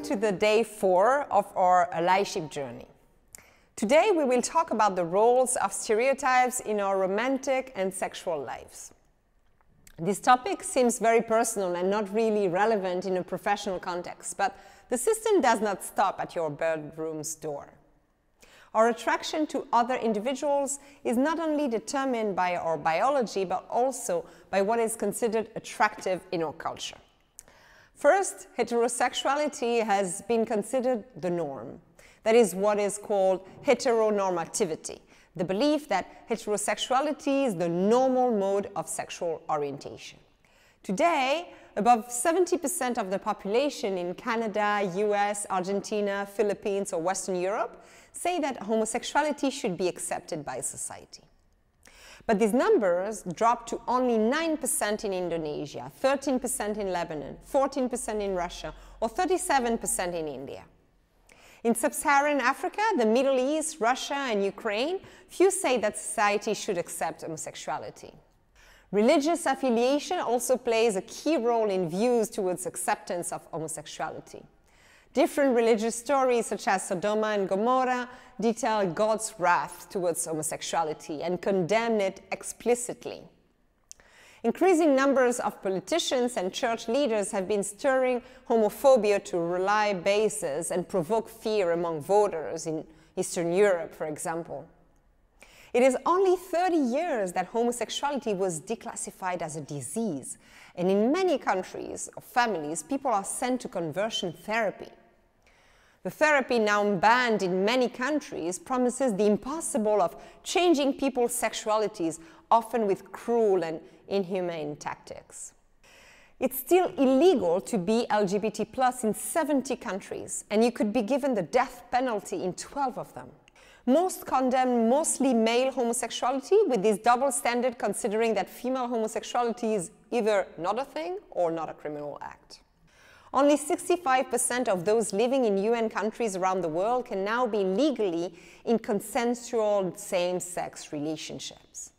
to the day 4 of our allyship journey. Today we will talk about the roles of stereotypes in our romantic and sexual lives. This topic seems very personal and not really relevant in a professional context, but the system does not stop at your bedroom's door. Our attraction to other individuals is not only determined by our biology, but also by what is considered attractive in our culture. First, heterosexuality has been considered the norm. That is what is called heteronormativity, the belief that heterosexuality is the normal mode of sexual orientation. Today, above 70% of the population in Canada, US, Argentina, Philippines, or Western Europe say that homosexuality should be accepted by society. But these numbers dropped to only 9% in Indonesia, 13% in Lebanon, 14% in Russia, or 37% in India. In sub-Saharan Africa, the Middle East, Russia, and Ukraine, few say that society should accept homosexuality. Religious affiliation also plays a key role in views towards acceptance of homosexuality. Different religious stories, such as Sodom and Gomorrah, detail God's wrath towards homosexuality and condemn it explicitly. Increasing numbers of politicians and church leaders have been stirring homophobia to rely bases and provoke fear among voters in Eastern Europe, for example. It is only 30 years that homosexuality was declassified as a disease, and in many countries or families, people are sent to conversion therapy. The therapy, now banned in many countries, promises the impossible of changing people's sexualities, often with cruel and inhumane tactics. It's still illegal to be LGBT+ in 70 countries, and you could be given the death penalty in 12 of them. Most condemn mostly male homosexuality, with this double standard considering that female homosexuality is either not a thing or not a criminal act. Only 65% of those living in UN countries around the world can now be legally in consensual same-sex relationships.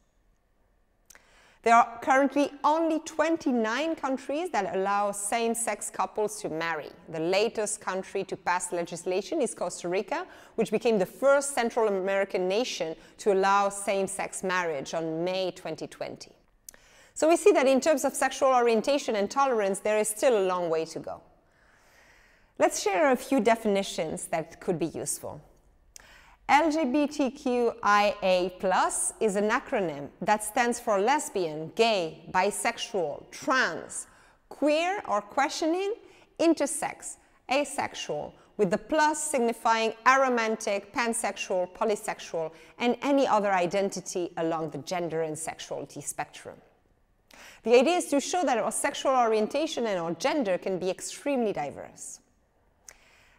There are currently only 29 countries that allow same-sex couples to marry. The latest country to pass legislation is Costa Rica, which became the first Central American nation to allow same-sex marriage on May 2020. So we see that in terms of sexual orientation and tolerance, there is still a long way to go. Let's share a few definitions that could be useful. LGBTQIA+ is an acronym that stands for lesbian, gay, bisexual, trans, queer or questioning, intersex, asexual, with the plus signifying aromantic, pansexual, polysexual, and any other identity along the gender and sexuality spectrum. The idea is to show that our sexual orientation and our gender can be extremely diverse.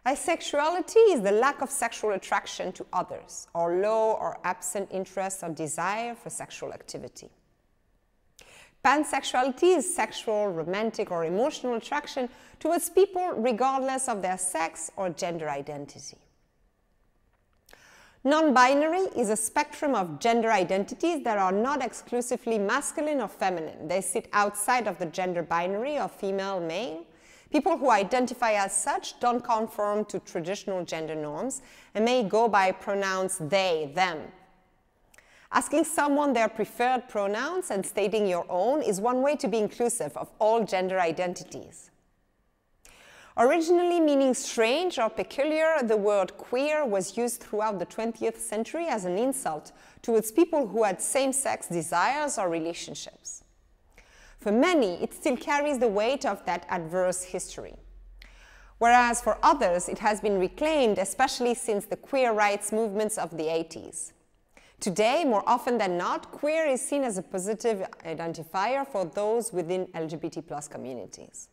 Asexuality is the lack of sexual attraction to others, or low or absent interest or desire for sexual activity. Pansexuality is sexual, romantic, or emotional attraction towards people regardless of their sex or gender identity. Non-binary is a spectrum of gender identities that are not exclusively masculine or feminine. They sit outside of the gender binary of female, male. People who identify as such don't conform to traditional gender norms and may go by pronouns they, them. Asking someone their preferred pronouns and stating your own is one way to be inclusive of all gender identities. Originally meaning strange or peculiar, the word queer was used throughout the 20th century as an insult towards people who had same-sex desires or relationships. For many, it still carries the weight of that adverse history. Whereas for others, it has been reclaimed, especially since the queer rights movements of the 80s. Today, more often than not, queer is seen as a positive identifier for those within LGBT+ communities.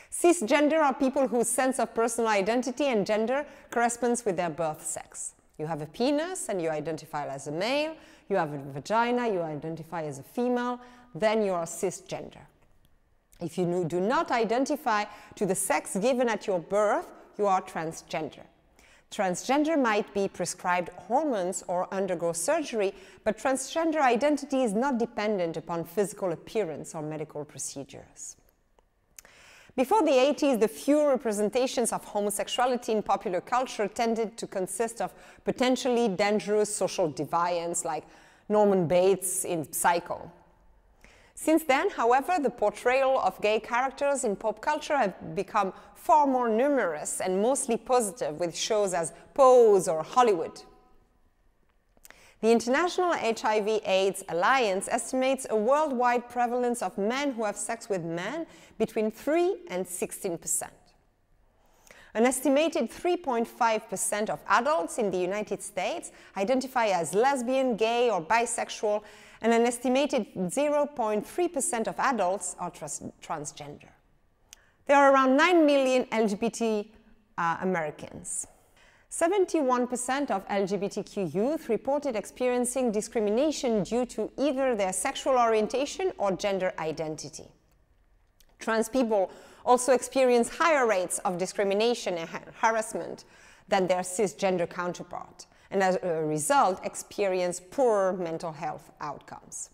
Cisgender are people whose sense of personal identity and gender corresponds with their birth sex. You have a penis and you identify as a male, you have a vagina, you identify as a female, then you are cisgender. If you do not identify to the sex given at your birth, you are transgender. Transgender might be prescribed hormones or undergo surgery, but transgender identity is not dependent upon physical appearance or medical procedures. Before the 80s, the few representations of homosexuality in popular culture tended to consist of potentially dangerous social deviants like Norman Bates in Psycho. Since then, however, the portrayal of gay characters in pop culture have become far more numerous and mostly positive, with shows as Pose or Hollywood. The International HIV/AIDS Alliance estimates a worldwide prevalence of men who have sex with men between 3 and 16%. An estimated 3.5% of adults in the United States identify as lesbian, gay, or bisexual, and an estimated 0.3% of adults are transgender. There are around 9 million LGBT Americans. 71% of LGBTQ youth reported experiencing discrimination due to either their sexual orientation or gender identity. Trans people also experience higher rates of discrimination and harassment than their cisgender counterpart, and as a result experience poorer mental health outcomes.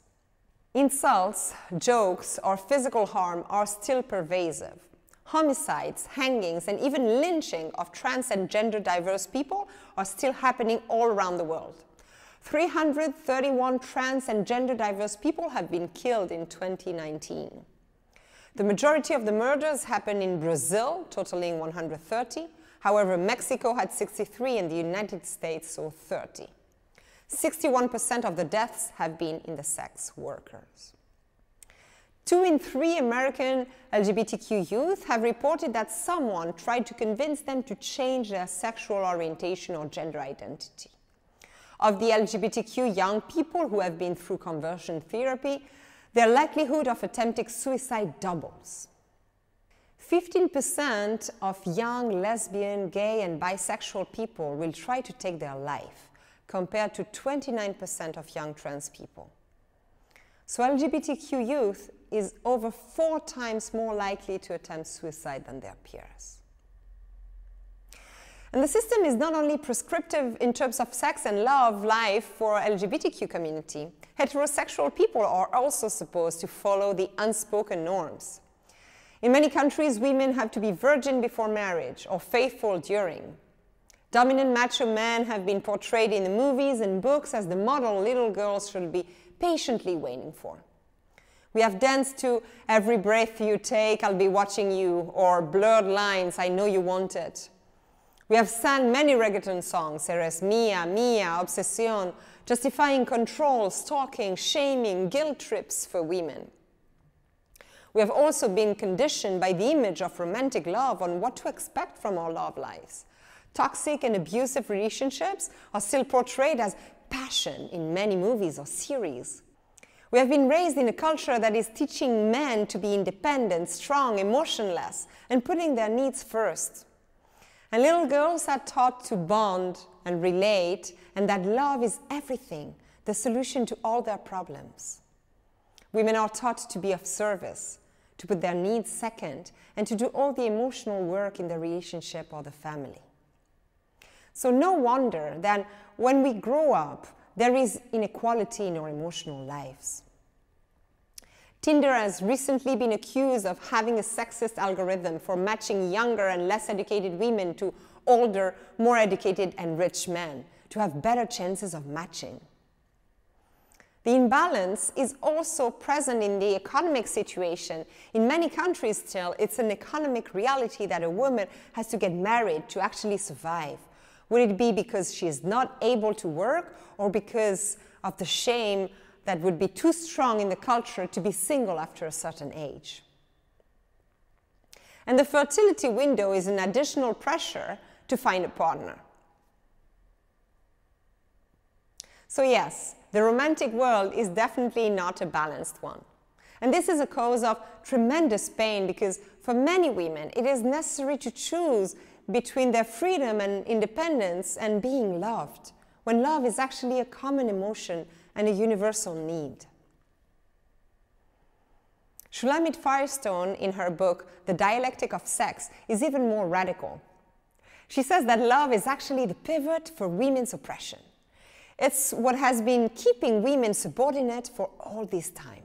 Insults, jokes, or physical harm are still pervasive. Homicides, hangings, and even lynching of trans and gender diverse people are still happening all around the world. 331 trans and gender diverse people have been killed in 2019. The majority of the murders happened in Brazil, totaling 130. However, Mexico had 63 and the United States saw 30. 61% of the deaths have been in the sex workers. 2 in 3 American LGBTQ youth have reported that someone tried to convince them to change their sexual orientation or gender identity. Of the LGBTQ young people who have been through conversion therapy, their likelihood of attempting suicide doubles. 15% of young lesbian, gay, and bisexual people will try to take their life, compared to 29% of young trans people. So LGBTQ youth is over 4 times more likely to attempt suicide than their peers. And the system is not only prescriptive in terms of sex and love life for LGBTQ community. Heterosexual people are also supposed to follow the unspoken norms. In many countries, women have to be virgin before marriage or faithful during. Dominant macho men have been portrayed in the movies and books as the model little girls should be patiently waiting for. We have danced to Every Breath You Take, I'll Be Watching You, or Blurred Lines, I Know You Want It. We have sang many reggaeton songs, Eres Mia, Mia, Obsesión, justifying control, stalking, shaming, guilt trips for women. We have also been conditioned by the image of romantic love on what to expect from our love lives. Toxic and abusive relationships are still portrayed as passion in many movies or series. We have been raised in a culture that is teaching men to be independent, strong, emotionless, and putting their needs first. And little girls are taught to bond and relate, and that love is everything, the solution to all their problems. Women are taught to be of service, to put their needs second, and to do all the emotional work in the relationship or the family. So no wonder that when we grow up, there is inequality in our emotional lives. Tinder has recently been accused of having a sexist algorithm for matching younger and less educated women to older, more educated and rich men to have better chances of matching. The imbalance is also present in the economic situation. In many countries still, it's an economic reality that a woman has to get married to actually survive. Would it be because she is not able to work, or because of the shame that would be too strong in the culture to be single after a certain age? And the fertility window is an additional pressure to find a partner. So yes, the romantic world is definitely not a balanced one. And this is a cause of tremendous pain, because for many women it is necessary to choose between their freedom and independence and being loved, when love is actually a common emotion and a universal need. Shulamit Firestone, in her book, The Dialectic of Sex, is even more radical. She says that love is actually the pivot for women's oppression. It's what has been keeping women subordinate for all this time.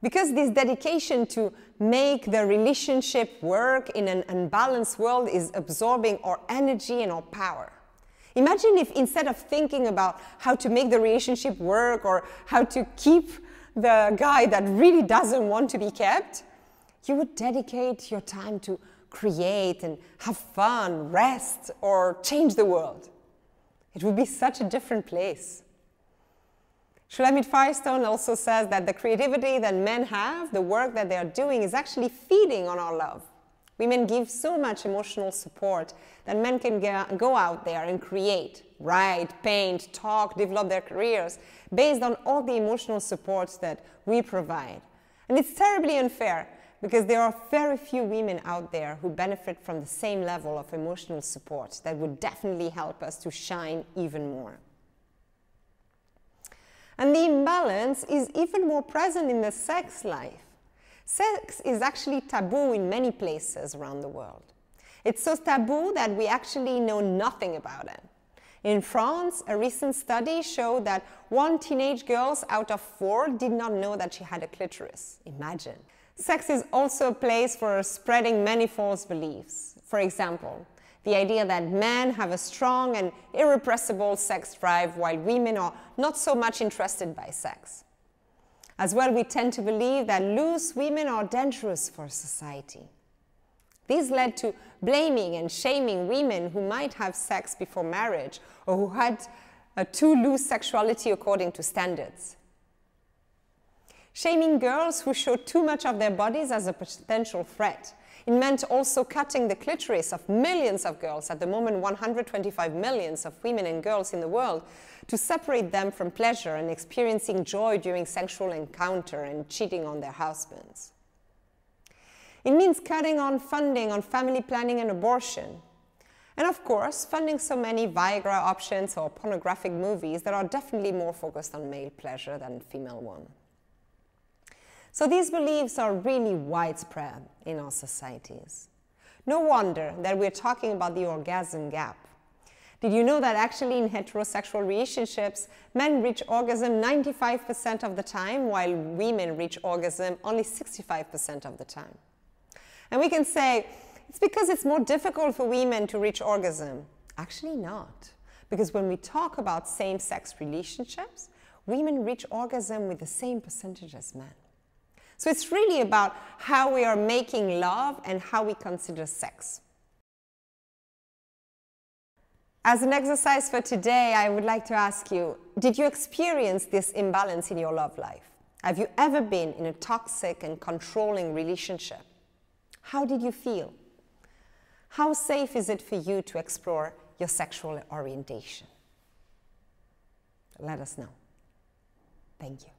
Because this dedication to make the relationship work in an unbalanced world is absorbing our energy and our power. Imagine if instead of thinking about how to make the relationship work or how to keep the guy that really doesn't want to be kept, you would dedicate your time to create and have fun, rest, or change the world. It would be such a different place. Shulamit Firestone also says that the creativity that men have, the work that they are doing, is actually feeding on our love. Women give so much emotional support that men can go out there and create, write, paint, talk, develop their careers based on all the emotional supports that we provide. And it's terribly unfair because there are very few women out there who benefit from the same level of emotional support that would definitely help us to shine even more. And the imbalance is even more present in the sex life. Sex is actually taboo in many places around the world. It's so taboo that we actually know nothing about it. In France, a recent study showed that 1 teenage girl out of 4 did not know that she had a clitoris. Imagine. Sex is also a place for spreading many false beliefs. For example, the idea that men have a strong and irrepressible sex drive while women are not so much interested by sex. As well, we tend to believe that loose women are dangerous for society. This led to blaming and shaming women who might have sex before marriage or who had a too loose sexuality according to standards. Shaming girls who show too much of their bodies as a potential threat. It meant also cutting the clitoris of millions of girls, at the moment 125 million of women and girls in the world, to separate them from pleasure and experiencing joy during sexual encounter and cheating on their husbands. It means cutting on funding on family planning and abortion. And of course, funding so many Viagra options or pornographic movies that are definitely more focused on male pleasure than female one. So these beliefs are really widespread in our societies. No wonder that we're talking about the orgasm gap. Did you know that actually in heterosexual relationships, men reach orgasm 95% of the time, while women reach orgasm only 65% of the time? And we can say, it's because it's more difficult for women to reach orgasm. Actually not, because when we talk about same-sex relationships, women reach orgasm with the same percentage as men. So it's really about how we are making love and how we consider sex. As an exercise for today, I would like to ask you, did you experience this imbalance in your love life? Have you ever been in a toxic and controlling relationship? How did you feel? How safe is it for you to explore your sexual orientation? Let us know. Thank you.